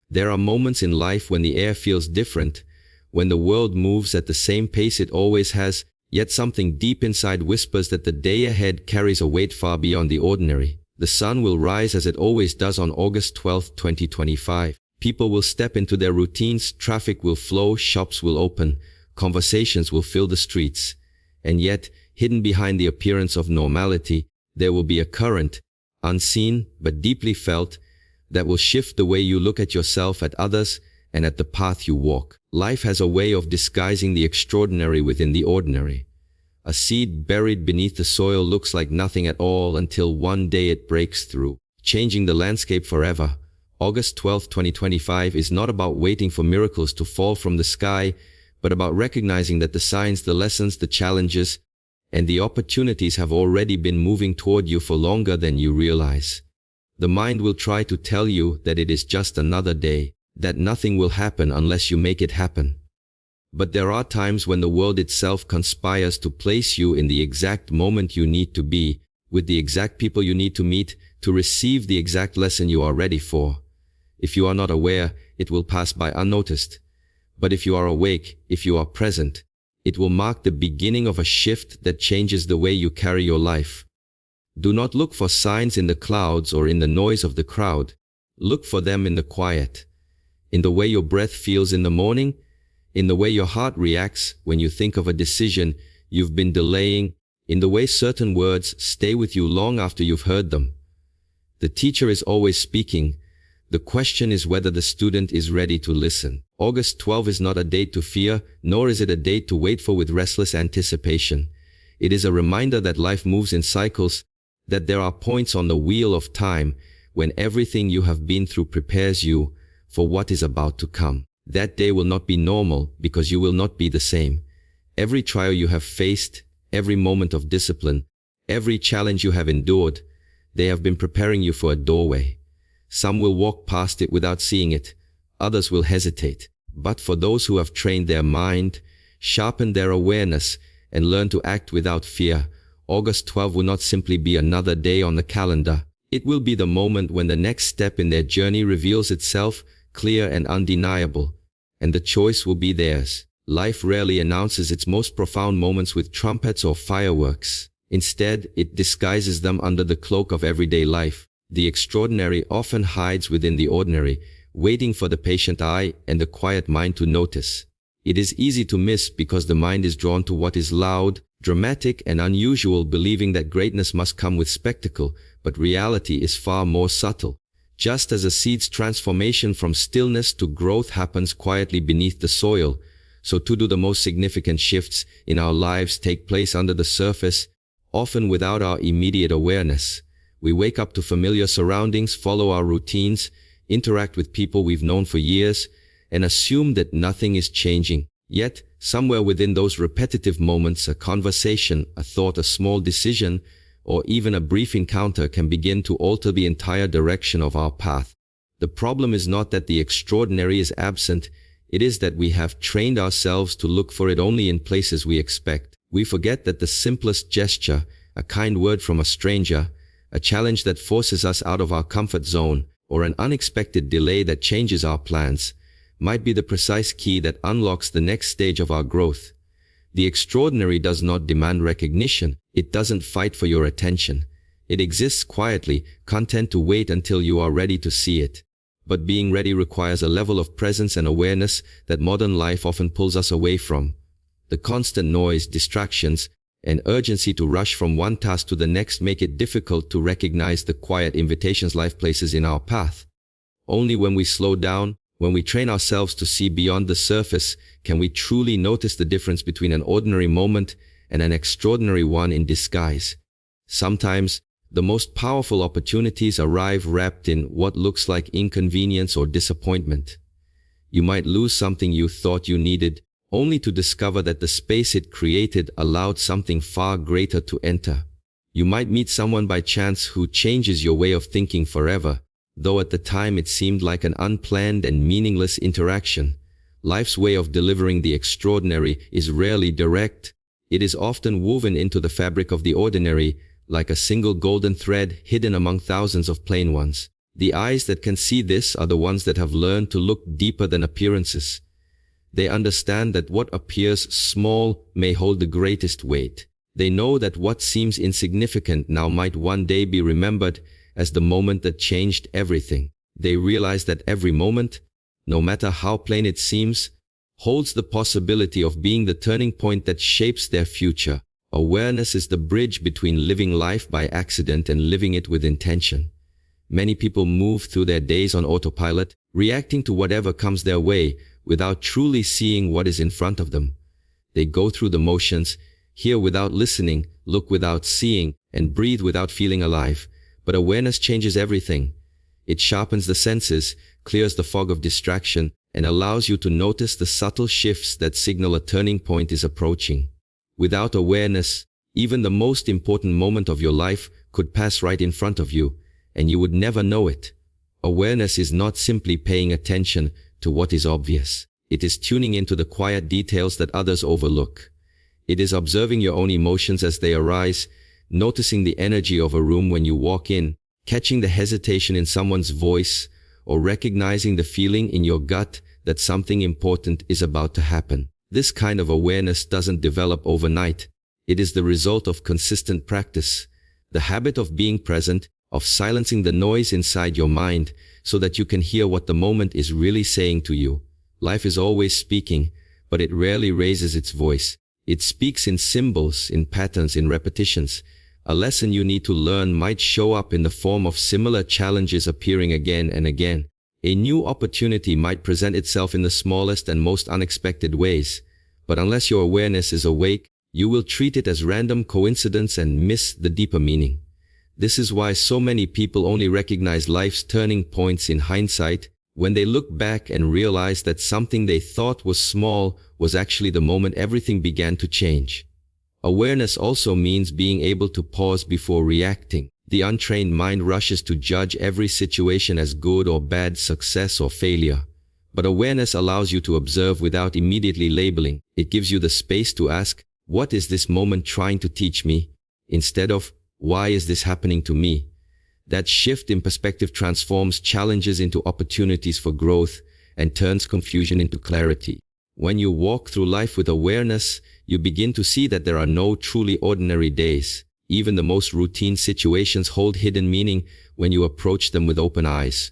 There are moments in life when the air feels different, when the world moves at the same pace it always has, yet something deep inside whispers that the day ahead carries a weight far beyond the ordinary. The sun will rise as it always does on August 12, 2025. People will step into their routines, traffic will flow, shops will open, conversations will fill the streets. And yet, hidden behind the appearance of normality, there will be a current, unseen but deeply felt, that will shift the way you look at yourself, at others, and at the path you walk. Life has a way of disguising the extraordinary within the ordinary. A seed buried beneath the soil looks like nothing at all until one day it breaks through, changing the landscape forever. August 12, 2025 is not about waiting for miracles to fall from the sky, but about recognizing that the signs, the lessons, the challenges, and the opportunities have already been moving toward you for longer than you realize. The mind will try to tell you that it is just another day, that nothing will happen unless you make it happen. But there are times when the world itself conspires to place you in the exact moment you need to be, with the exact people you need to meet, to receive the exact lesson you are ready for. If you are not aware, it will pass by unnoticed. But if you are awake, if you are present, it will mark the beginning of a shift that changes the way you carry your life. Do not look for signs in the clouds or in the noise of the crowd. Look for them in the quiet, in the way your breath feels in the morning, in the way your heart reacts when you think of a decision you've been delaying, in the way certain words stay with you long after you've heard them. The teacher is always speaking. The question is whether the student is ready to listen. August 12 is not a date to fear, nor is it a date to wait for with restless anticipation. It is a reminder that life moves in cycles, that there are points on the wheel of time when everything you have been through prepares you for what is about to come. That day will not be normal because you will not be the same. Every trial you have faced, every moment of discipline, every challenge you have endured, they have been preparing you for a doorway. Some will walk past it without seeing it, others will hesitate. But for those who have trained their mind, sharpened their awareness, and learned to act without fear, August 12 will not simply be another day on the calendar. It will be the moment when the next step in their journey reveals itself, clear and undeniable, and the choice will be theirs. Life rarely announces its most profound moments with trumpets or fireworks. Instead, it disguises them under the cloak of everyday life. The extraordinary often hides within the ordinary, waiting for the patient eye and the quiet mind to notice. It is easy to miss because the mind is drawn to what is loud, dramatic, and unusual, believing that greatness must come with spectacle, but reality is far more subtle. Just as a seed's transformation from stillness to growth happens quietly beneath the soil, so too do the most significant shifts in our lives take place under the surface, often without our immediate awareness. We wake up to familiar surroundings, follow our routines, interact with people we've known for years, and assume that nothing is changing. Yet, somewhere within those repetitive moments, a conversation, a thought, a small decision, or even a brief encounter can begin to alter the entire direction of our path. The problem is not that the extraordinary is absent, it is that we have trained ourselves to look for it only in places we expect. We forget that the simplest gesture, a kind word from a stranger, a challenge that forces us out of our comfort zone, or an unexpected delay that changes our plans, might be the precise key that unlocks the next stage of our growth. The extraordinary does not demand recognition. It doesn't fight for your attention. It exists quietly, content to wait until you are ready to see it. But being ready requires a level of presence and awareness that modern life often pulls us away from. The constant noise, distractions, and urgency to rush from one task to the next make it difficult to recognize the quiet invitations life places in our path. Only when we slow down, when we train ourselves to see beyond the surface, can we truly notice the difference between an ordinary moment and an extraordinary one in disguise. Sometimes, the most powerful opportunities arrive wrapped in what looks like inconvenience or disappointment. You might lose something you thought you needed, only to discover that the space it created allowed something far greater to enter. You might meet someone by chance who changes your way of thinking forever, though at the time it seemed like an unplanned and meaningless interaction. Life's way of delivering the extraordinary is rarely direct. It is often woven into the fabric of the ordinary, like a single golden thread hidden among thousands of plain ones. The eyes that can see this are the ones that have learned to look deeper than appearances. They understand that what appears small may hold the greatest weight. They know that what seems insignificant now might one day be remembered as the moment that changed everything. They realize that every moment, no matter how plain it seems, holds the possibility of being the turning point that shapes their future. Awareness is the bridge between living life by accident and living it with intention. Many people move through their days on autopilot, reacting to whatever comes their way without truly seeing what is in front of them. They go through the motions, hear without listening, look without seeing, and breathe without feeling alive. But awareness changes everything. It sharpens the senses, clears the fog of distraction, and allows you to notice the subtle shifts that signal a turning point is approaching. Without awareness, even the most important moment of your life could pass right in front of you, and you would never know it. Awareness is not simply paying attention to what is obvious. It is tuning into the quiet details that others overlook. It is observing your own emotions as they arise, noticing the energy of a room when you walk in, catching the hesitation in someone's voice, or recognizing the feeling in your gut that something important is about to happen. This kind of awareness doesn't develop overnight. It is the result of consistent practice, the habit of being present, of silencing the noise inside your mind so that you can hear what the moment is really saying to you. Life is always speaking, but it rarely raises its voice. It speaks in symbols, in patterns, in repetitions. A lesson you need to learn might show up in the form of similar challenges appearing again and again. A new opportunity might present itself in the smallest and most unexpected ways. But unless your awareness is awake, you will treat it as random coincidence and miss the deeper meaning. This is why so many people only recognize life's turning points in hindsight, when they look back and realize that something they thought was small was actually the moment everything began to change. Awareness also means being able to pause before reacting. The untrained mind rushes to judge every situation as good or bad, success or failure. But awareness allows you to observe without immediately labeling. It gives you the space to ask, what is this moment trying to teach me? Instead of, why is this happening to me? That shift in perspective transforms challenges into opportunities for growth and turns confusion into clarity. When you walk through life with awareness, you begin to see that there are no truly ordinary days. Even the most routine situations hold hidden meaning when you approach them with open eyes.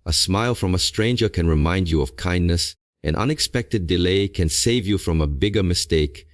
A smile from a stranger can remind you of kindness. An unexpected delay can save you from a bigger mistake.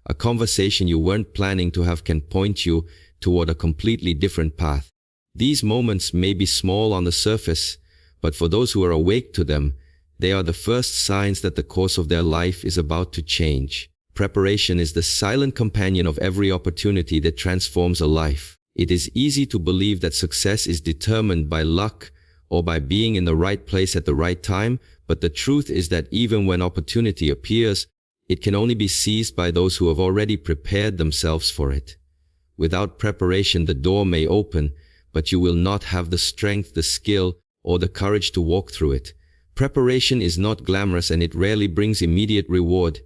A conversation you weren't planning to have can point you toward a completely different path. These moments may be small on the surface, but for those who are awake to them, they are the first signs that the course of their life is about to change. Preparation is the silent companion of every opportunity that transforms a life. It is easy to believe that success is determined by luck or by being in the right place at the right time, but the truth is that even when opportunity appears, it can only be seized by those who have already prepared themselves for it. Without preparation, the door may open, but you will not have the strength, the skill, or the courage to walk through it. Preparation is not glamorous and it rarely brings immediate reward.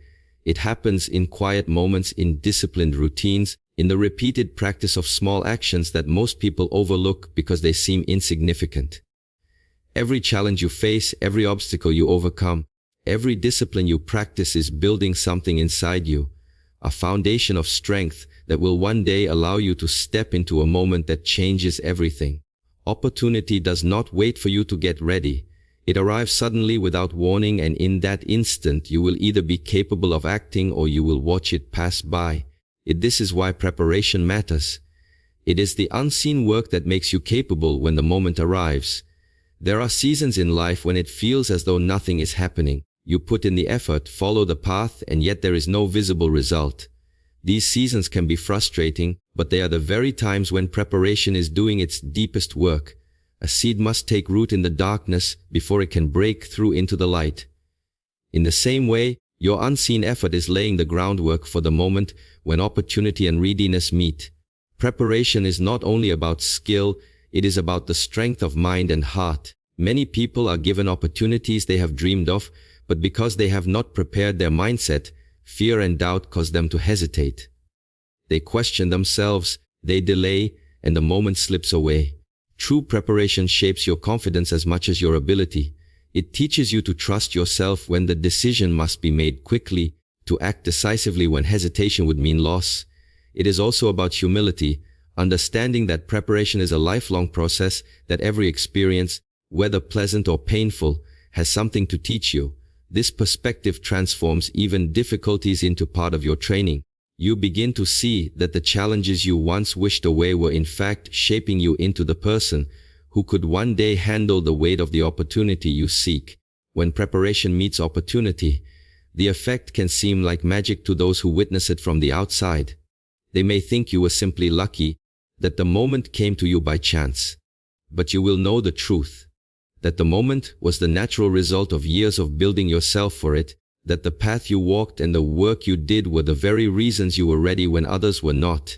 It happens in quiet moments, in disciplined routines, in the repeated practice of small actions that most people overlook because they seem insignificant. Every challenge you face, every obstacle you overcome, every discipline you practice is building something inside you, a foundation of strength that will one day allow you to step into a moment that changes everything. Opportunity does not wait for you to get ready. It arrives suddenly without warning, and in that instant you will either be capable of acting or you will watch it pass by. This is why preparation matters. It is the unseen work that makes you capable when the moment arrives. There are seasons in life when it feels as though nothing is happening. You put in the effort, follow the path, and yet there is no visible result. These seasons can be frustrating, but they are the very times when preparation is doing its deepest work. A seed must take root in the darkness before it can break through into the light. In the same way, your unseen effort is laying the groundwork for the moment when opportunity and readiness meet. Preparation is not only about skill, it is about the strength of mind and heart. Many people are given opportunities they have dreamed of, but because they have not prepared their mindset, fear and doubt cause them to hesitate. They question themselves, they delay, and the moment slips away. True preparation shapes your confidence as much as your ability. It teaches you to trust yourself when the decision must be made quickly, to act decisively when hesitation would mean loss. It is also about humility, understanding that preparation is a lifelong process, that every experience, whether pleasant or painful, has something to teach you. This perspective transforms even difficulties into part of your training. You begin to see that the challenges you once wished away were in fact shaping you into the person who could one day handle the weight of the opportunity you seek. When preparation meets opportunity, the effect can seem like magic to those who witness it from the outside. They may think you were simply lucky, that the moment came to you by chance. But you will know the truth, that the moment was the natural result of years of building yourself for it, that the path you walked and the work you did were the very reasons you were ready when others were not.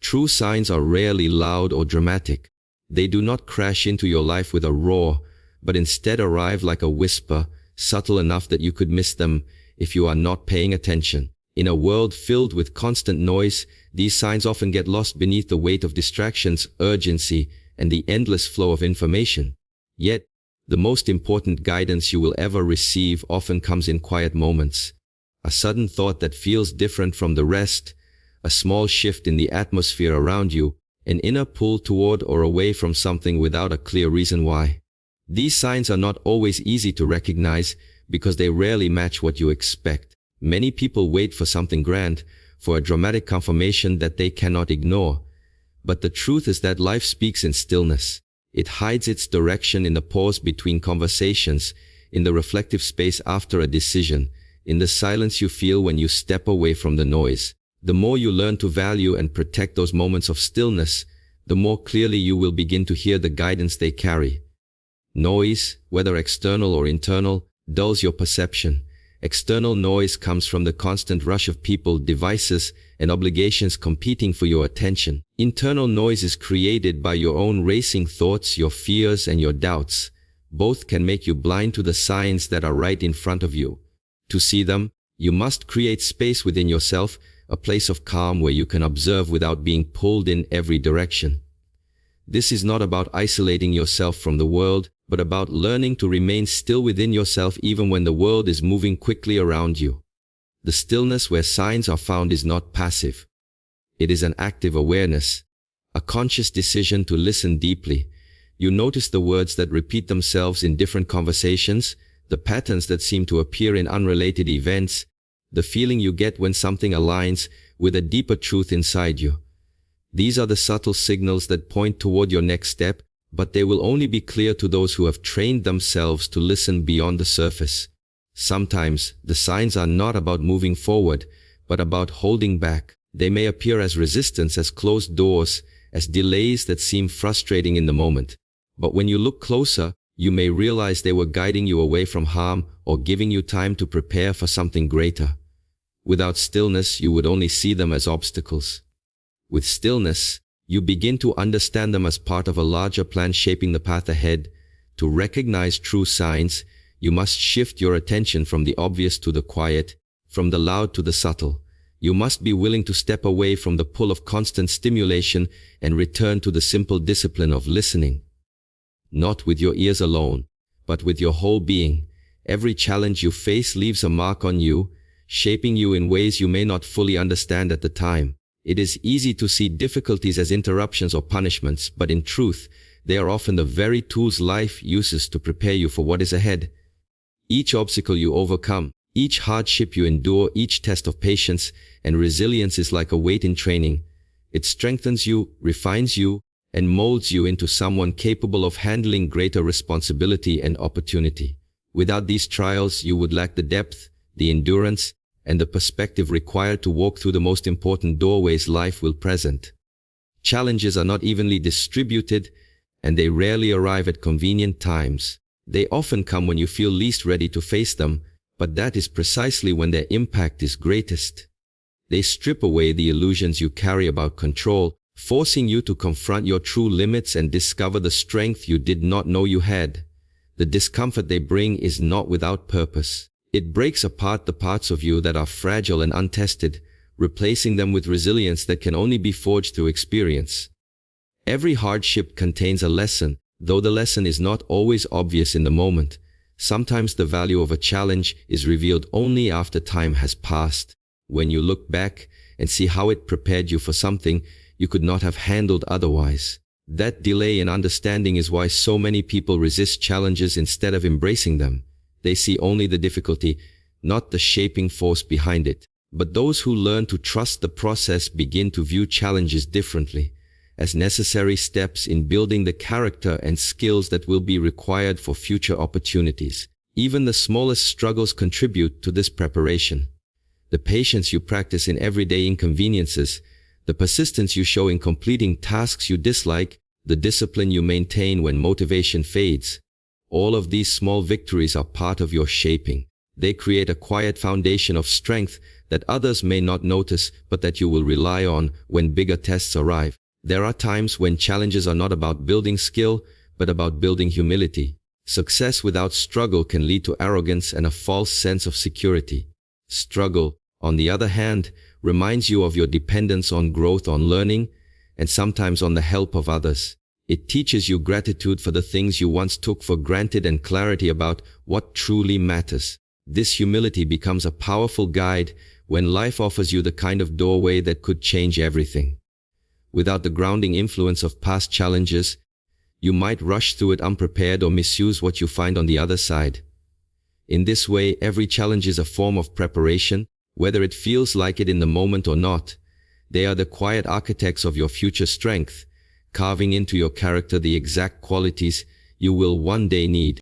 True signs are rarely loud or dramatic. They do not crash into your life with a roar, but instead arrive like a whisper, subtle enough that you could miss them if you are not paying attention. In a world filled with constant noise, these signs often get lost beneath the weight of distractions, urgency, and the endless flow of information. Yet, the most important guidance you will ever receive often comes in quiet moments. A sudden thought that feels different from the rest, a small shift in the atmosphere around you, an inner pull toward or away from something without a clear reason why. These signs are not always easy to recognize because they rarely match what you expect. Many people wait for something grand, for a dramatic confirmation that they cannot ignore. But the truth is that life speaks in stillness. It hides its direction in the pause between conversations, in the reflective space after a decision, in the silence you feel when you step away from the noise. The more you learn to value and protect those moments of stillness, the more clearly you will begin to hear the guidance they carry. Noise, whether external or internal, dulls your perception. External noise comes from the constant rush of people, devices, and obligations competing for your attention. Internal noise is created by your own racing thoughts, your fears, and your doubts. Both can make you blind to the signs that are right in front of you. To see them, you must create space within yourself, a place of calm where you can observe without being pulled in every direction. This is not about isolating yourself from the world, but about learning to remain still within yourself even when the world is moving quickly around you. The stillness where signs are found is not passive. It is an active awareness, a conscious decision to listen deeply. You notice the words that repeat themselves in different conversations, the patterns that seem to appear in unrelated events, the feeling you get when something aligns with a deeper truth inside you. These are the subtle signals that point toward your next step, but they will only be clear to those who have trained themselves to listen beyond the surface. Sometimes, the signs are not about moving forward, but about holding back. They may appear as resistance, as closed doors, as delays that seem frustrating in the moment. But when you look closer, you may realize they were guiding you away from harm or giving you time to prepare for something greater. Without stillness, you would only see them as obstacles. With stillness, you begin to understand them as part of a larger plan shaping the path ahead. To recognize true signs, you must shift your attention from the obvious to the quiet, from the loud to the subtle. You must be willing to step away from the pull of constant stimulation and return to the simple discipline of listening. Not with your ears alone, but with your whole being. Every challenge you face leaves a mark on you, shaping you in ways you may not fully understand at the time. It is easy to see difficulties as interruptions or punishments, but in truth, they are often the very tools life uses to prepare you for what is ahead. Each obstacle you overcome, each hardship you endure, each test of patience and resilience is like a weight in training. It strengthens you, refines you, and molds you into someone capable of handling greater responsibility and opportunity. Without these trials, you would lack the depth, the endurance, and the perspective required to walk through the most important doorways life will present. Challenges are not evenly distributed, and they rarely arrive at convenient times. They often come when you feel least ready to face them, but that is precisely when their impact is greatest. They strip away the illusions you carry about control, forcing you to confront your true limits and discover the strength you did not know you had. The discomfort they bring is not without purpose. It breaks apart the parts of you that are fragile and untested, replacing them with resilience that can only be forged through experience. Every hardship contains a lesson, though the lesson is not always obvious in the moment. Sometimes the value of a challenge is revealed only after time has passed. When you look back and see how it prepared you for something you could not have handled otherwise. That delay in understanding is why so many people resist challenges instead of embracing them. They see only the difficulty, not the shaping force behind it. But those who learn to trust the process begin to view challenges differently, as necessary steps in building the character and skills that will be required for future opportunities. Even the smallest struggles contribute to this preparation. The patience you practice in everyday inconveniences, the persistence you show in completing tasks you dislike, the discipline you maintain when motivation fades. All of these small victories are part of your shaping. They create a quiet foundation of strength that others may not notice, but that you will rely on when bigger tests arrive. There are times when challenges are not about building skill, but about building humility. Success without struggle can lead to arrogance and a false sense of security. Struggle, on the other hand, reminds you of your dependence on growth, on learning, and sometimes on the help of others. It teaches you gratitude for the things you once took for granted and clarity about what truly matters. This humility becomes a powerful guide when life offers you the kind of doorway that could change everything. Without the grounding influence of past challenges, you might rush through it unprepared or misuse what you find on the other side. In this way, every challenge is a form of preparation, whether it feels like it in the moment or not. They are the quiet architects of your future strength, carving into your character the exact qualities you will one day need.